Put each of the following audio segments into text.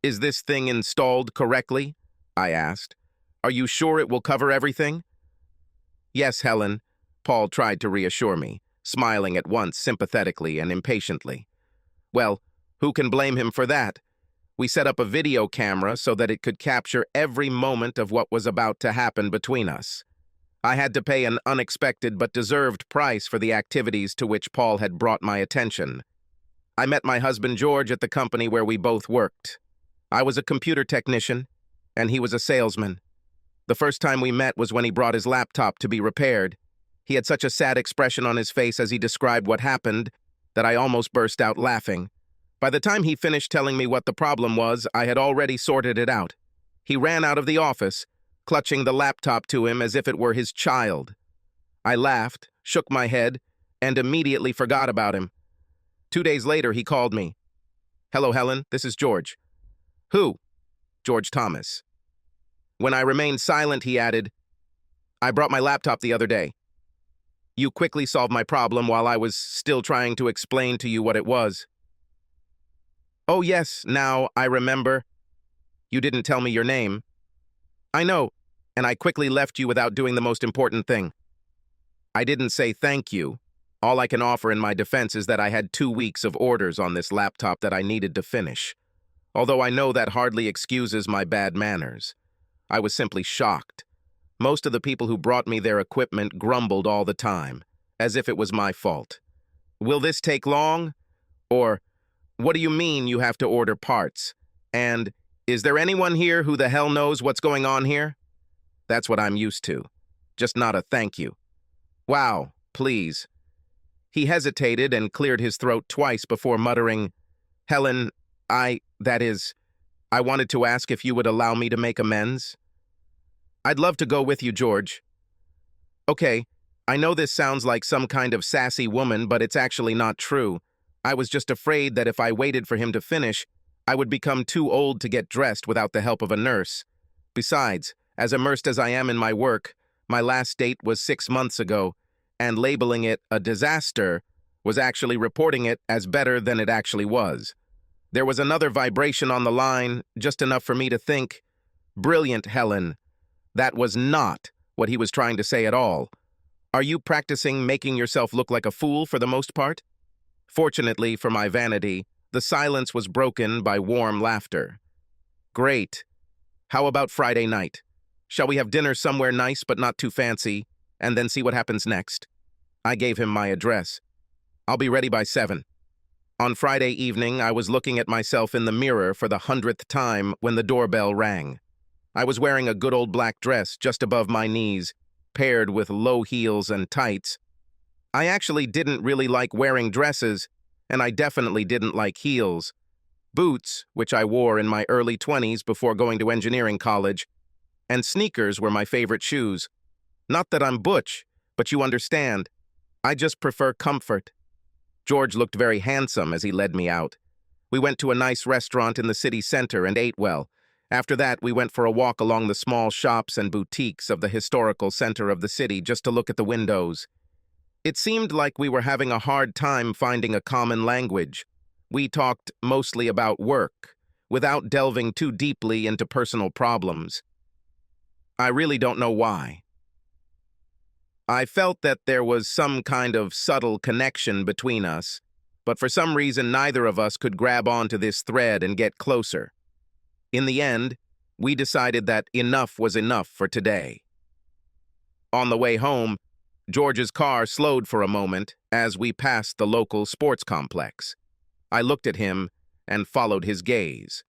Is this thing installed correctly? I asked. Are you sure it will cover everything? Yes, Helen, Paul tried to reassure me, smiling at once sympathetically and impatiently. Well, who can blame him for that? We set up a video camera so that it could capture every moment of what was about to happen between us. I had to pay an unexpected but deserved price for the activities to which Paul had brought my attention. I met my husband George at the company where we both worked. I was a computer technician, and he was a salesman. The first time we met was when he brought his laptop to be repaired. He had such a sad expression on his face as he described what happened that I almost burst out laughing. By the time he finished telling me what the problem was, I had already sorted it out. He ran out of the office, clutching the laptop to him as if it were his child. I laughed, shook my head, and immediately forgot about him. 2 days later, he called me. Hello, Helen, this is George. Who? George Thomas. When I remained silent, he added, I brought my laptop the other day. You quickly solved my problem while I was still trying to explain to you what it was. Oh yes, now I remember. You didn't tell me your name. I know, and I quickly left you without doing the most important thing. I didn't say thank you. All I can offer in my defense is that I had 2 weeks of orders on this laptop that I needed to finish. Although I know that hardly excuses my bad manners. I was simply shocked. Most of the people who brought me their equipment grumbled all the time, as if it was my fault. Will this take long? Or, what do you mean you have to order parts? And, is there anyone here who the hell knows what's going on here? That's what I'm used to. Just not a thank you. Wow, please. He hesitated and cleared his throat twice before muttering, Helen, I wanted to ask if you would allow me to make amends. I'd love to go with you, George. Okay, I know this sounds like some kind of sassy woman, but it's actually not true. I was just afraid that if I waited for him to finish, I would become too old to get dressed without the help of a nurse. Besides, as immersed as I am in my work, my last date was 6 months ago, and labeling it a disaster was actually reporting it as better than it actually was. There was another vibration on the line, just enough for me to think, brilliant, Helen. That was not what he was trying to say at all. Are you practicing making yourself look like a fool for the most part? Fortunately for my vanity, the silence was broken by warm laughter. Great. How about Friday night? Shall we have dinner somewhere nice but not too fancy, and then see what happens next? I gave him my address. I'll be ready by 7. On Friday evening, I was looking at myself in the mirror for the 100th time when the doorbell rang. I was wearing a good old black dress just above my knees, paired with low heels and tights. I actually didn't really like wearing dresses, and I definitely didn't like heels. Boots, which I wore in my early 20s before going to engineering college, and sneakers were my favorite shoes. Not that I'm butch, but you understand. I just prefer comfort. George looked very handsome as he led me out. We went to a nice restaurant in the city center and ate well. After that, we went for a walk along the small shops and boutiques of the historical center of the city just to look at the windows. It seemed like we were having a hard time finding a common language. We talked mostly about work, without delving too deeply into personal problems. I really don't know why. I felt that there was some kind of subtle connection between us, but for some reason neither of us could grab onto this thread and get closer. In the end, we decided that enough was enough for today. On the way home, George's car slowed for a moment as we passed the local sports complex. I looked at him and followed his gaze.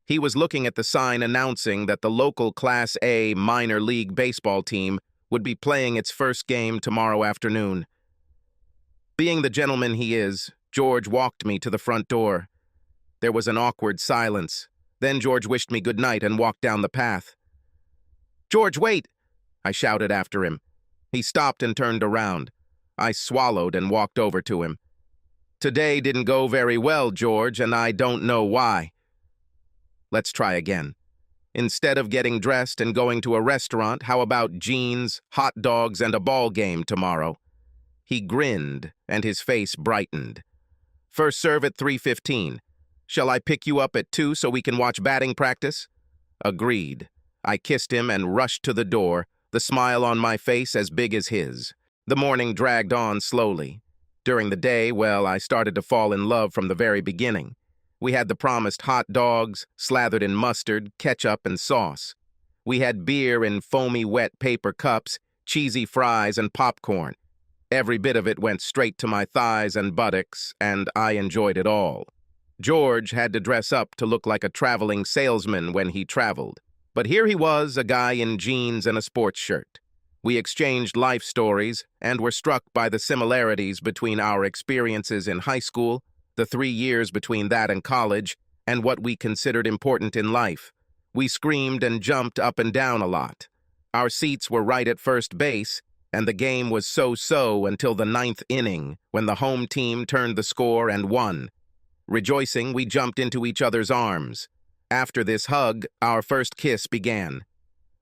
He was looking at the sign announcing that the local Class A minor league baseball team would be playing its first game tomorrow afternoon. Being the gentleman he is, George walked me to the front door. There was an awkward silence. Then George wished me good night and walked down the path. "George, wait!" I shouted after him. He stopped and turned around. I swallowed and walked over to him. "Today didn't go very well, George, and I don't know why." "Let's try again. Instead of getting dressed and going to a restaurant, how about jeans, hot dogs, and a ball game tomorrow?" He grinned, and his face brightened. "First serve at 3:15. Shall I pick you up at 2 so we can watch batting practice? Agreed. I kissed him and rushed to the door, the smile on my face as big as his. The morning dragged on slowly. During the day, well, I started to fall in love from the very beginning. We had the promised hot dogs, slathered in mustard, ketchup, and sauce. We had beer in foamy wet paper cups, cheesy fries, and popcorn. Every bit of it went straight to my thighs and buttocks, and I enjoyed it all. George had to dress up to look like a traveling salesman when he traveled. But here he was, a guy in jeans and a sports shirt. We exchanged life stories and were struck by the similarities between our experiences in high school, the 3 years between that and college, and what we considered important in life. We screamed and jumped up and down a lot. Our seats were right at first base, and the game was so-so until the 9th inning, when the home team turned the score and won. Rejoicing, we jumped into each other's arms. After this hug, our first kiss began.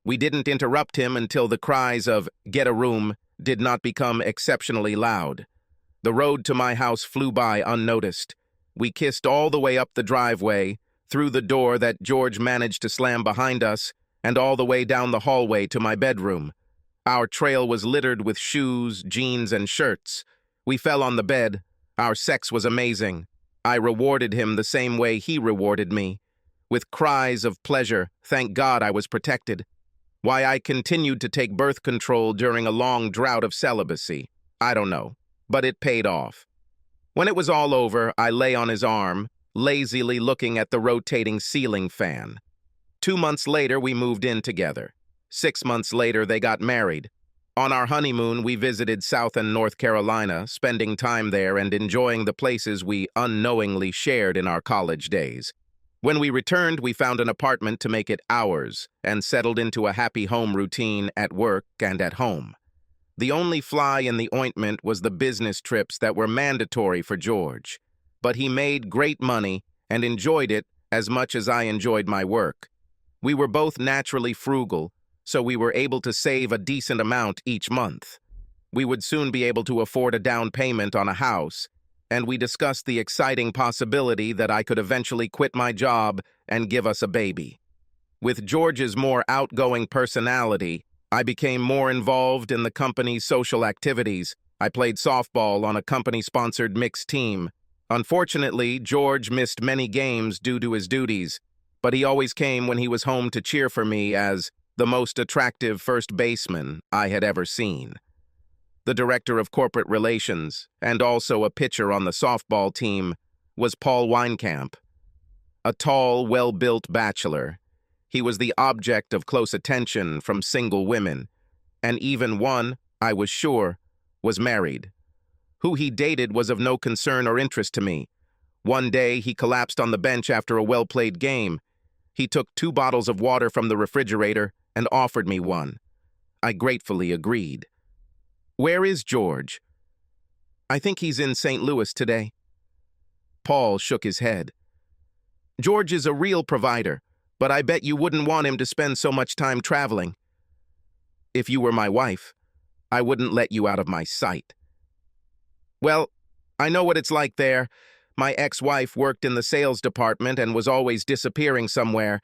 We didn't interrupt him until the cries of "get a room" did not become exceptionally loud. The road to my house flew by unnoticed. We kissed all the way up the driveway, through the door that George managed to slam behind us, and all the way down the hallway to my bedroom. Our trail was littered with shoes, jeans, and shirts. We fell on the bed. Our sex was amazing. I rewarded him the same way he rewarded me. With cries of pleasure, thank God I was protected. Why I continued to take birth control during a long drought of celibacy, I don't know, but it paid off. When it was all over, I lay on his arm, lazily looking at the rotating ceiling fan. 2 months later, we moved in together. 6 months later, they got married. On our honeymoon, we visited South and North Carolina, spending time there and enjoying the places we unknowingly shared in our college days. When we returned, we found an apartment to make it ours and settled into a happy home routine at work and at home. The only fly in the ointment was the business trips that were mandatory for George. But he made great money and enjoyed it as much as I enjoyed my work. We were both naturally frugal, so we were able to save a decent amount each month. We would soon be able to afford a down payment on a house, and we discussed the exciting possibility that I could eventually quit my job and give us a baby. With George's more outgoing personality, I became more involved in the company's social activities. I played softball on a company-sponsored mixed team. Unfortunately, George missed many games due to his duties, but he always came when he was home to cheer for me as the most attractive first baseman I had ever seen. The director of corporate relations, and also a pitcher on the softball team, was Paul Weinkamp. A tall, well-built bachelor, he was the object of close attention from single women, and even one, I was sure, was married. Who he dated was of no concern or interest to me. One day, he collapsed on the bench after a well-played game. He took 2 bottles of water from the refrigerator and offered me one. I gratefully agreed. "Where is George?" "I think he's in St. Louis today." Paul shook his head. "George is a real provider, but I bet you wouldn't want him to spend so much time traveling. If you were my wife, I wouldn't let you out of my sight." "Well, I know what it's like there. My ex-wife worked in the sales department and was always disappearing somewhere.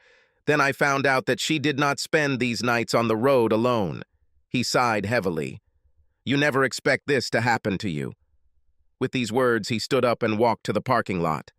Then I found out that she did not spend these nights on the road alone." He sighed heavily. "You never expect this to happen to you." With these words, he stood up and walked to the parking lot.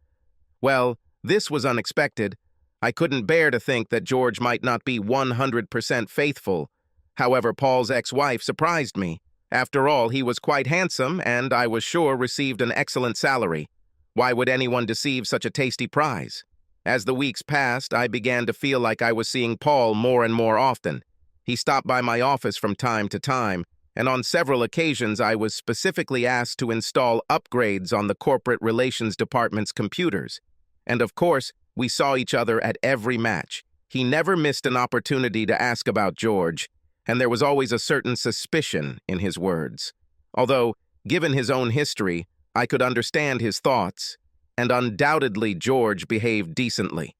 Well, this was unexpected. I couldn't bear to think that George might not be 100% faithful. However, Paul's ex-wife surprised me. After all, he was quite handsome and, I was sure, received an excellent salary. Why would anyone deceive such a tasty prize? As the weeks passed, I began to feel like I was seeing Paul more and more often. He stopped by my office from time to time, and on several occasions I was specifically asked to install upgrades on the corporate relations department's computers. And of course, we saw each other at every match. He never missed an opportunity to ask about George, and there was always a certain suspicion in his words. Although, given his own history, I could understand his thoughts, and undoubtedly George behaved decently.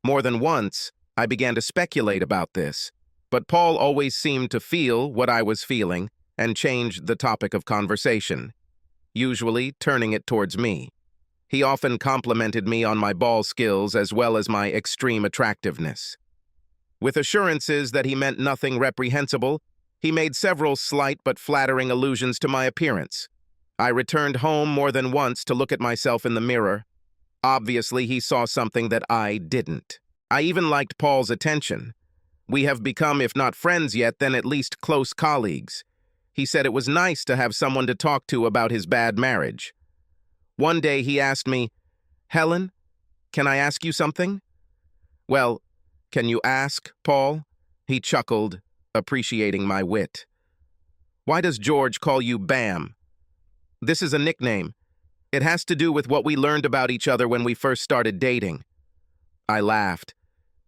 More than once, I began to speculate about this, but Paul always seemed to feel what I was feeling and changed the topic of conversation, usually turning it towards me. He often complimented me on my ball skills as well as my extreme attractiveness. With assurances that he meant nothing reprehensible, he made several slight but flattering allusions to my appearance. I returned home more than once to look at myself in the mirror. Obviously, he saw something that I didn't. I even liked Paul's attention. We have become, if not friends yet, then at least close colleagues. He said it was nice to have someone to talk to about his bad marriage. One day he asked me, "Helen, can I ask you something?" "Well, can you ask, Paul?" He chuckled, appreciating my wit. "Why does George call you Bam?" "This is a nickname. It has to do with what we learned about each other when we first started dating." I laughed.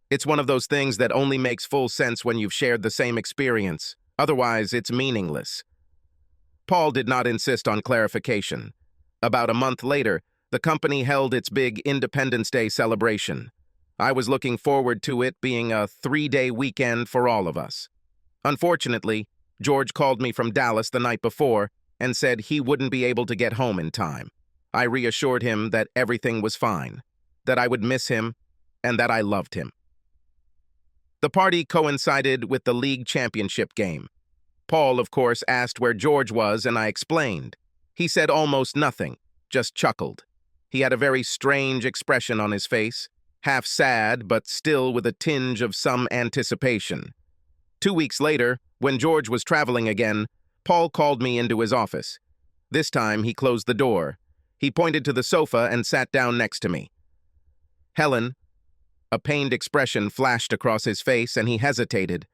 It's one of those things that only makes full sense when you've shared the same experience. Otherwise, it's meaningless. Paul did not insist on clarification. About a month later, the company held its big Independence Day celebration. I was looking forward to it being a 3-day weekend for all of us. Unfortunately, George called me from Dallas the night before and said he wouldn't be able to get home in time. I reassured him that everything was fine, that I would miss him, and that I loved him. The party coincided with the league championship game. Paul, of course, asked where George was, and I explained. He said almost nothing, just chuckled. He had a very strange expression on his face, half sad, but still with a tinge of some anticipation. 2 weeks later, when George was traveling again, Paul called me into his office. This time, he closed the door. He pointed to the sofa and sat down next to me. "Helen," a pained expression flashed across his face, and he hesitated.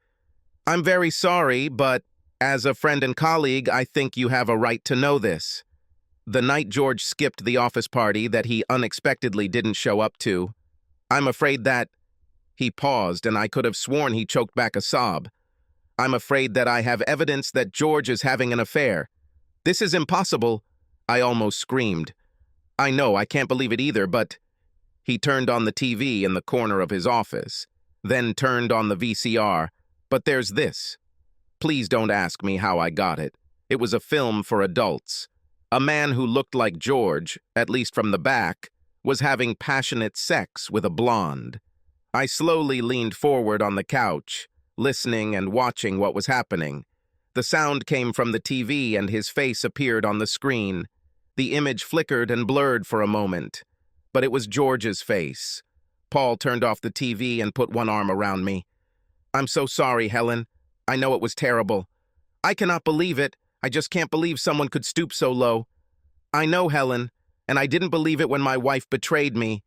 "I'm very sorry, but as a friend and colleague, I think you have a right to know this. The night George skipped the office party that he unexpectedly didn't show up to, I'm afraid that—" He paused, and I could have sworn he choked back a sob. "I'm afraid that I have evidence that George is having an affair. This is impossible," I almost screamed. "I know, I can't believe it either, but—" He turned on the TV in the corner of his office, then turned on the VCR. "But there's this. Please don't ask me how I got it. It was a film for adults. A man who looked like George, at least from the back, was having passionate sex with a blonde." I slowly leaned forward on the couch, listening and watching what was happening. The sound came from the TV and his face appeared on the screen. The image flickered and blurred for a moment, but it was George's face. Paul turned off the TV and put one arm around me. "I'm so sorry, Helen. I know it was terrible. I cannot believe it. I just can't believe someone could stoop so low. I know, Helen, and I didn't believe it when my wife betrayed me.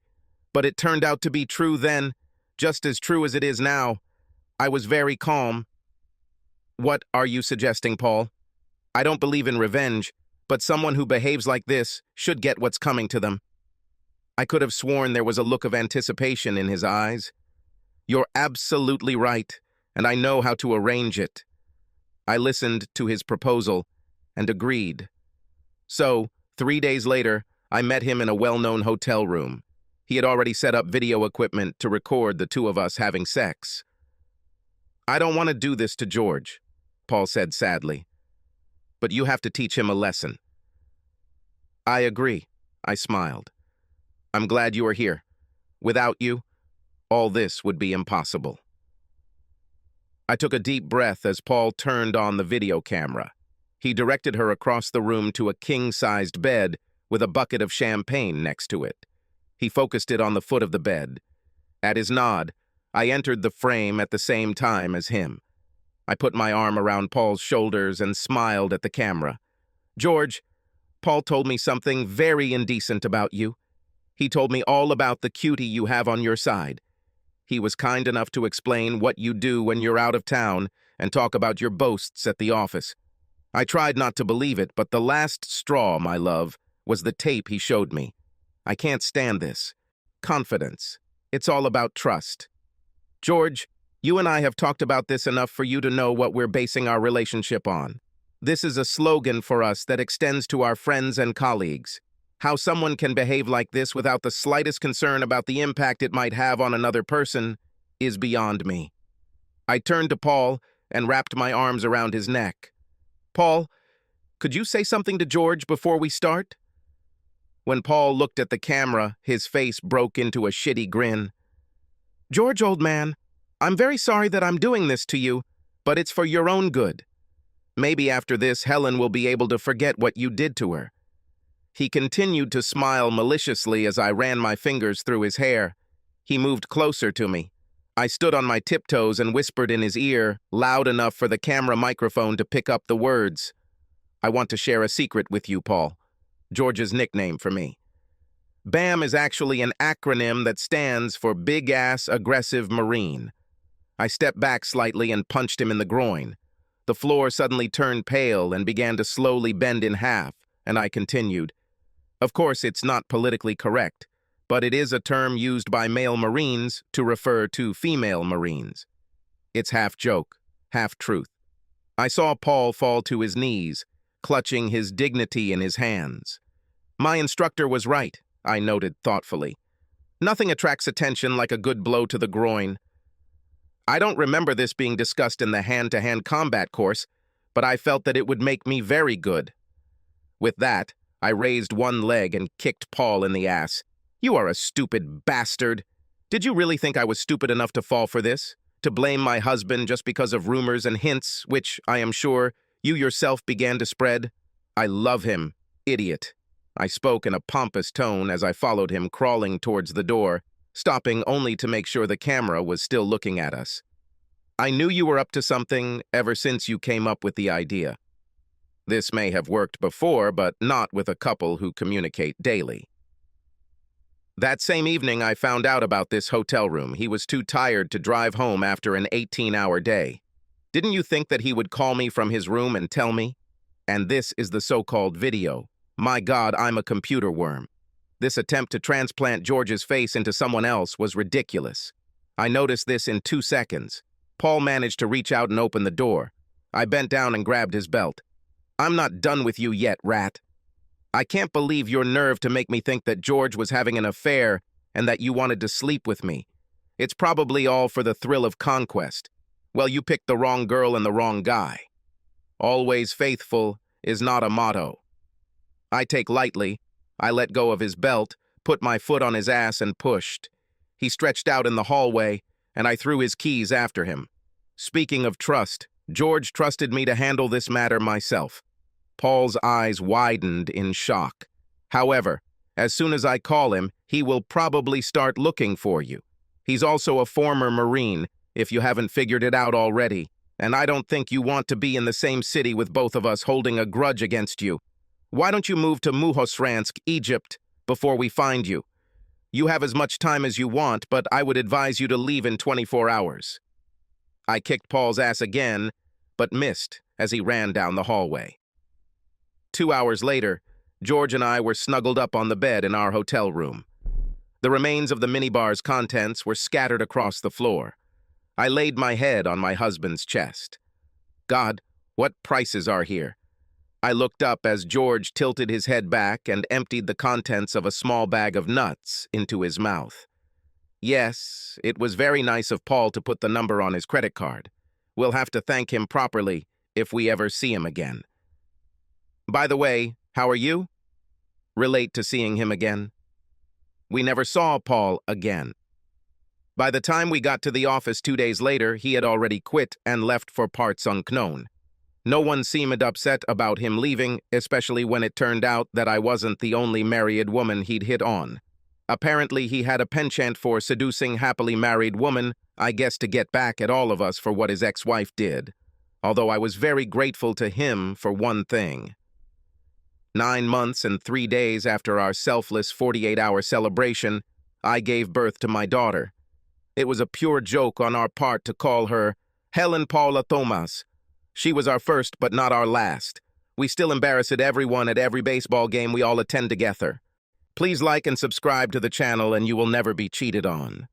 But it turned out to be true then, just as true as it is now. I was very calm." "What are you suggesting, Paul?" "I don't believe in revenge, but someone who behaves like this should get what's coming to them." I could have sworn there was a look of anticipation in his eyes. "You're absolutely right, and I know how to arrange it." I listened to his proposal and agreed. So, 3 days later, I met him in a well-known hotel room. He had already set up video equipment to record the two of us having sex. "I don't want to do this to George," Paul said sadly. "But you have to teach him a lesson." "I agree," I smiled. "I'm glad you are here. Without you, all this would be impossible." I took a deep breath as Paul turned on the video camera. He directed her across the room to a king-sized bed with a bucket of champagne next to it. He focused it on the foot of the bed. At his nod, I entered the frame at the same time as him. I put my arm around Paul's shoulders and smiled at the camera. "George, Paul told me something very indecent about you. He told me all about the cutie you have on your side. He was kind enough to explain what you do when you're out of town and talk about your boasts at the office. I tried not to believe it, but the last straw, my love, was the tape he showed me. I can't stand this. Confidence. It's all about trust. George, you and I have talked about this enough for you to know what we're basing our relationship on. This is a slogan for us that extends to our friends and colleagues. How someone can behave like this without the slightest concern about the impact it might have on another person is beyond me." I turned to Paul and wrapped my arms around his neck. "Paul, could you say something to George before we start?" When Paul looked at the camera, his face broke into a shitty grin. "George, old man, I'm very sorry that I'm doing this to you, but it's for your own good. Maybe after this, Helen will be able to forget what you did to her." He continued to smile maliciously as I ran my fingers through his hair. He moved closer to me. I stood on my tiptoes and whispered in his ear, loud enough for the camera microphone to pick up the words. "I want to share a secret with you, Paul." George's nickname for me. BAM is actually an acronym that stands for Big Ass Aggressive Marine. I stepped back slightly and punched him in the groin. The floor suddenly turned pale and began to slowly bend in half, and I continued. Of course, it's not politically correct, but it is a term used by male Marines to refer to female Marines. It's half joke, half truth. I saw Paul fall to his knees, clutching his dignity in his hands. My instructor was right, I noted thoughtfully. Nothing attracts attention like a good blow to the groin. I don't remember this being discussed in the hand-to-hand combat course, but I felt that it would make me very good. With that, I raised one leg and kicked Paul in the ass. "You are a stupid bastard. Did you really think I was stupid enough to fall for this? To blame my husband just because of rumors and hints, which, I am sure, you yourself began to spread? I love him, idiot." I spoke in a pompous tone as I followed him crawling towards the door, stopping only to make sure the camera was still looking at us. "I knew you were up to something ever since you came up with the idea. This may have worked before, but not with a couple who communicate daily." That same evening, I found out about this hotel room. He was too tired to drive home after an 18-hour day. Didn't you think that he would call me from his room and tell me? And this is the so-called video. My God, I'm a computer worm. This attempt to transplant George's face into someone else was ridiculous. I noticed this in 2 seconds. Paul managed to reach out and open the door. I bent down and grabbed his belt. "I'm not done with you yet, rat. I can't believe your nerve to make me think that George was having an affair and that you wanted to sleep with me. It's probably all for the thrill of conquest. Well, you picked the wrong girl and the wrong guy. Always faithful is not a motto." I take lightly. I let go of his belt, put my foot on his ass and pushed. He stretched out in the hallway, and I threw his keys after him. Speaking of trust, George trusted me to handle this matter myself. Paul's eyes widened in shock. "However, as soon as I call him, he will probably start looking for you. He's also a former Marine, if you haven't figured it out already, and I don't think you want to be in the same city with both of us holding a grudge against you. Why don't you move to Muhosransk, Egypt, before we find you? You have as much time as you want, but I would advise you to leave in 24 hours. I kicked Paul's ass again, but missed as he ran down the hallway. 2 hours later, George and I were snuggled up on the bed in our hotel room. The remains of the minibar's contents were scattered across the floor. I laid my head on my husband's chest. God, what prices are here? I looked up as George tilted his head back and emptied the contents of a small bag of nuts into his mouth. Yes, it was very nice of Paul to put the number on his credit card. We'll have to thank him properly if we ever see him again. By the way, how are you? Relate to seeing him again. We never saw Paul again. By the time we got to the office 2 days later, he had already quit and left for parts unknown. No one seemed upset about him leaving, especially when it turned out that I wasn't the only married woman he'd hit on. Apparently, he had a penchant for seducing happily married women, I guess to get back at all of us for what his ex-wife did. Although I was very grateful to him for one thing. 9 months and 3 days after our selfless 48-hour celebration, I gave birth to my daughter. It was a pure joke on our part to call her Helen Paula Thomas. She was our first, but not our last. We still embarrass everyone at every baseball game we all attend together. Please like and subscribe to the channel and you will never be cheated on.